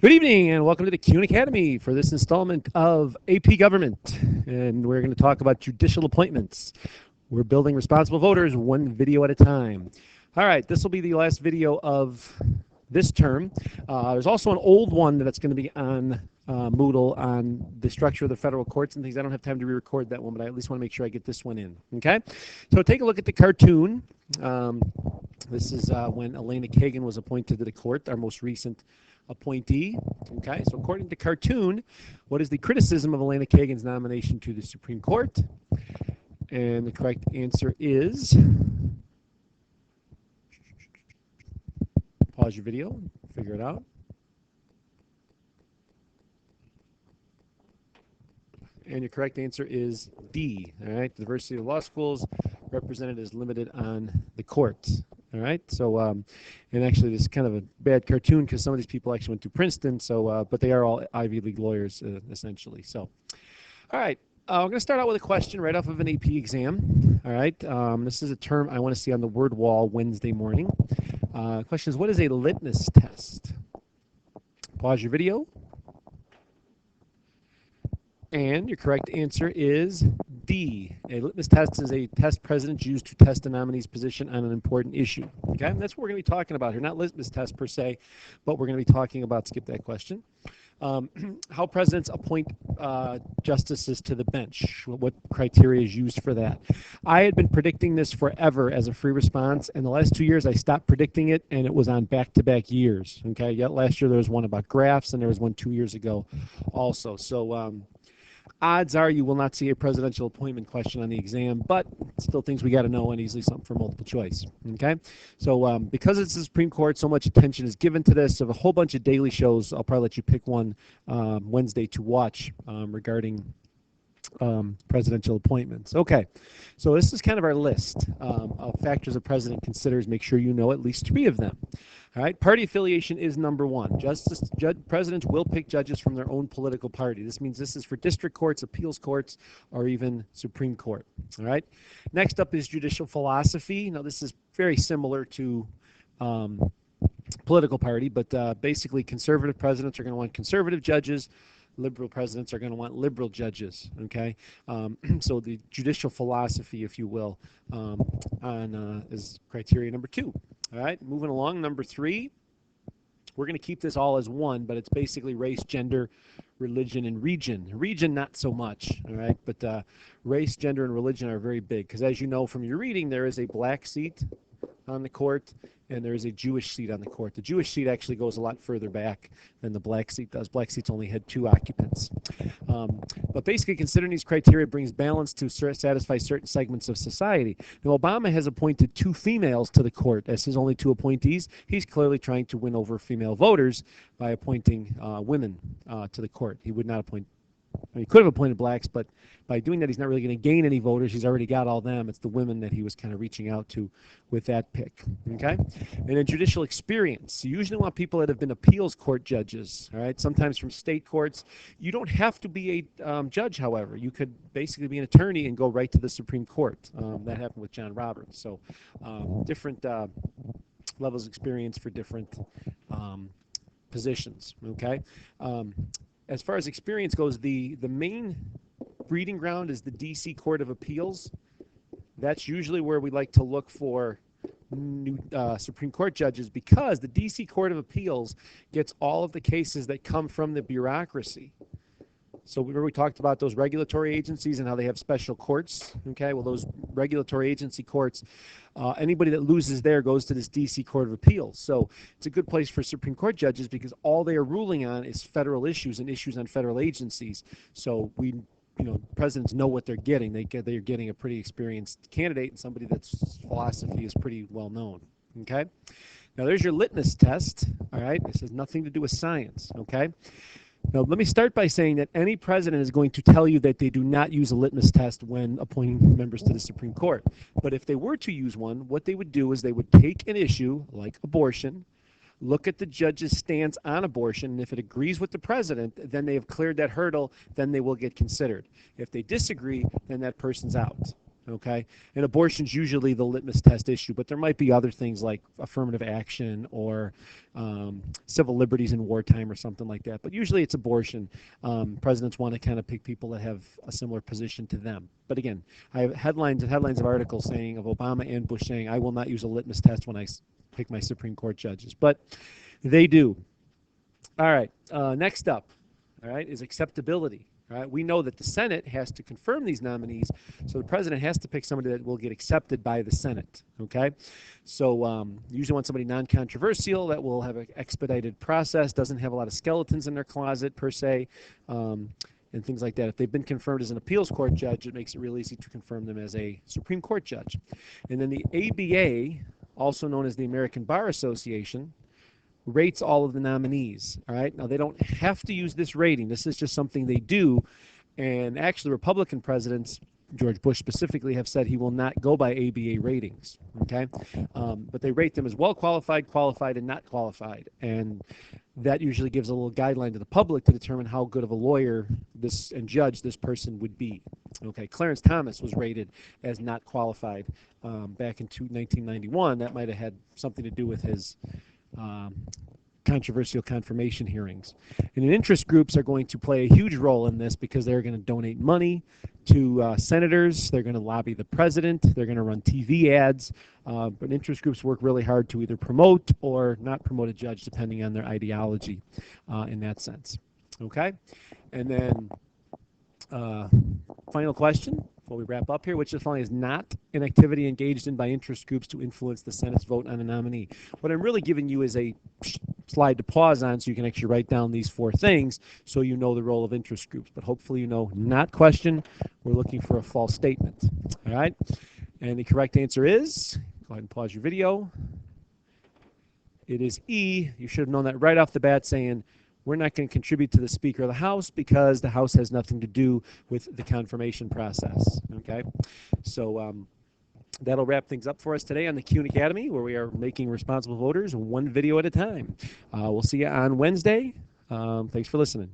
Good evening and welcome to the Kuhn Academy for this installment of AP Government. And we're going to talk about judicial appointments. We're building responsible voters one video at a time. All right, this will be the last video of this term. There's also an old one that's going to be on Moodle on the structure of the federal courts and things. I don't have time to re-record that one, but I at least want to make sure I get this one in. Okay, so take a look at the cartoon. This is when Elena Kagan was appointed to the court, our most recent appointee. Okay, so according to cartoon, what is the criticism of Elena Kagan's nomination to the Supreme Court? And the correct answer is, pause your video, figure it out. And your correct answer is D. All right, diversity of law schools represented is limited on the courts. All right, so and actually this is kind of a bad cartoon because some of these people actually went to Princeton, so but they are all Ivy League lawyers essentially. So, all right, we're going to start out with a question right off of an AP exam. All right, this is a term I want to see on the word wall Wednesday morning. Question is, what is a litmus test? Pause your video. And your correct answer is D. A litmus test is a test presidents use to test a nominee's position on an important issue. Okay, and that's what we're going to be talking about here. Not litmus test per se, but we're going to be talking about, skip that question, how presidents appoint justices to the bench. What criteria is used for that? I had been predicting this forever as a free response. In the last 2 years, I stopped predicting it, and it was on back-to-back years. Okay, yet last year there was one about graphs, and there was one 2 years ago also. So, odds are you will not see a presidential appointment question on the exam, but still things we got to know and easily something for multiple choice. Okay, so because it's the Supreme Court, so much attention is given to this. Of a whole bunch of daily shows, I'll probably let you pick one Wednesday to watch regarding presidential appointments. Okay, so this is kind of our list of factors a president considers. Make sure you know at least 3 of them. All right, party affiliation is number 1. Presidents will pick judges from their own political party. This means this is for district courts, appeals courts, or even Supreme Court. All right, next up is judicial philosophy. Now, this is very similar to political party, but basically conservative presidents are going to want conservative judges. Liberal presidents are going to want liberal judges, okay? So the judicial philosophy, if you will, is criteria number 2. All right, moving along, number 3. We're going to keep this all as 1, but it's basically race, gender, religion, and region. Region, not so much, all right? But race, gender, and religion are very big because, as you know from your reading, there is a black seat on the court, and there is a Jewish seat on the court. The Jewish seat actually goes a lot further back than the black seat does. Black seats only had 2 occupants. But basically, considering these criteria brings balance to satisfy certain segments of society. Now, Obama has appointed 2 females to the court as his only 2 appointees. He's clearly trying to win over female voters by appointing women to the court. He would not appoint. He could have appointed blacks, but by doing that, he's not really going to gain any voters. He's already got all them. It's the women that he was kind of reaching out to with that pick. Okay, and then judicial experience. You usually want people that have been appeals court judges. All right, sometimes from state courts. You don't have to be a judge, however. You could basically be an attorney and go right to the Supreme Court. That happened with John Roberts. So different levels of experience for different positions. Okay. As far as experience goes, the main breeding ground is the D.C. Court of Appeals. That's usually where we like to look for new Supreme Court judges because the D.C. Court of Appeals gets all of the cases that come from the bureaucracy. So remember we talked about those regulatory agencies and how they have special courts. Okay, well, those regulatory agency courts, anybody that loses there goes to this D.C. Court of Appeals. So it's a good place for Supreme Court judges because all they are ruling on is federal issues and issues on federal agencies. So presidents know what they're getting. They're getting a pretty experienced candidate and somebody that's philosophy is pretty well known. Okay, now there's your litmus test. All right, this has nothing to do with science. Okay. Now, let me start by saying that any president is going to tell you that they do not use a litmus test when appointing members to the Supreme Court. But if they were to use one, what they would do is they would take an issue like abortion, look at the judge's stance on abortion, and if it agrees with the president, then they have cleared that hurdle, then they will get considered. If they disagree, then that person's out. Okay, and abortion's usually the litmus test issue, but there might be other things like affirmative action or civil liberties in wartime or something like that. But usually it's abortion. Presidents want to kind of pick people that have a similar position to them. But again, I have headlines and headlines of articles saying of Obama and Bush saying, I will not use a litmus test when I pick my Supreme Court judges, but they do. All right, next up, all right, is acceptability. All right, we know that the Senate has to confirm these nominees, so the president has to pick somebody that will get accepted by the Senate. Okay, so you usually want somebody non-controversial that will have an expedited process, doesn't have a lot of skeletons in their closet per se, and things like that. If they've been confirmed as an appeals court judge, it makes it real easy to confirm them as a Supreme Court judge. And then the ABA, also known as the American Bar Association, rates all of the nominees. All right. Now they don't have to use this rating. This is just something they do. And actually, Republican presidents, George Bush specifically, have said he will not go by ABA ratings. Okay. But they rate them as well qualified, qualified, and not qualified. And that usually gives a little guideline to the public to determine how good of a lawyer this and judge this person would be. Okay. Clarence Thomas was rated as not qualified back in 1991. That might have had something to do with his controversial confirmation hearings. And interest groups are going to play a huge role in this because they're going to donate money to senators. They're going to lobby the president. They're going to run TV ads. But interest groups work really hard to either promote or not promote a judge depending on their ideology in that sense. Okay? And then final question before we wrap up here, which definitely is not an activity engaged in by interest groups to influence the Senate's vote on a nominee. What I'm really giving you is a slide to pause on so you can actually write down these 4 things so you know the role of interest groups. But hopefully you know not question. We're looking for a false statement. All right? And the correct answer is, go ahead and pause your video. It is E. You should have known that right off the bat, saying, we're not going to contribute to the Speaker of the House because the House has nothing to do with the confirmation process. Okay, so that'll wrap things up for us today on the Kuhn Academy, where we are making responsible voters 1 video at a time. We'll see you on Wednesday. Thanks for listening.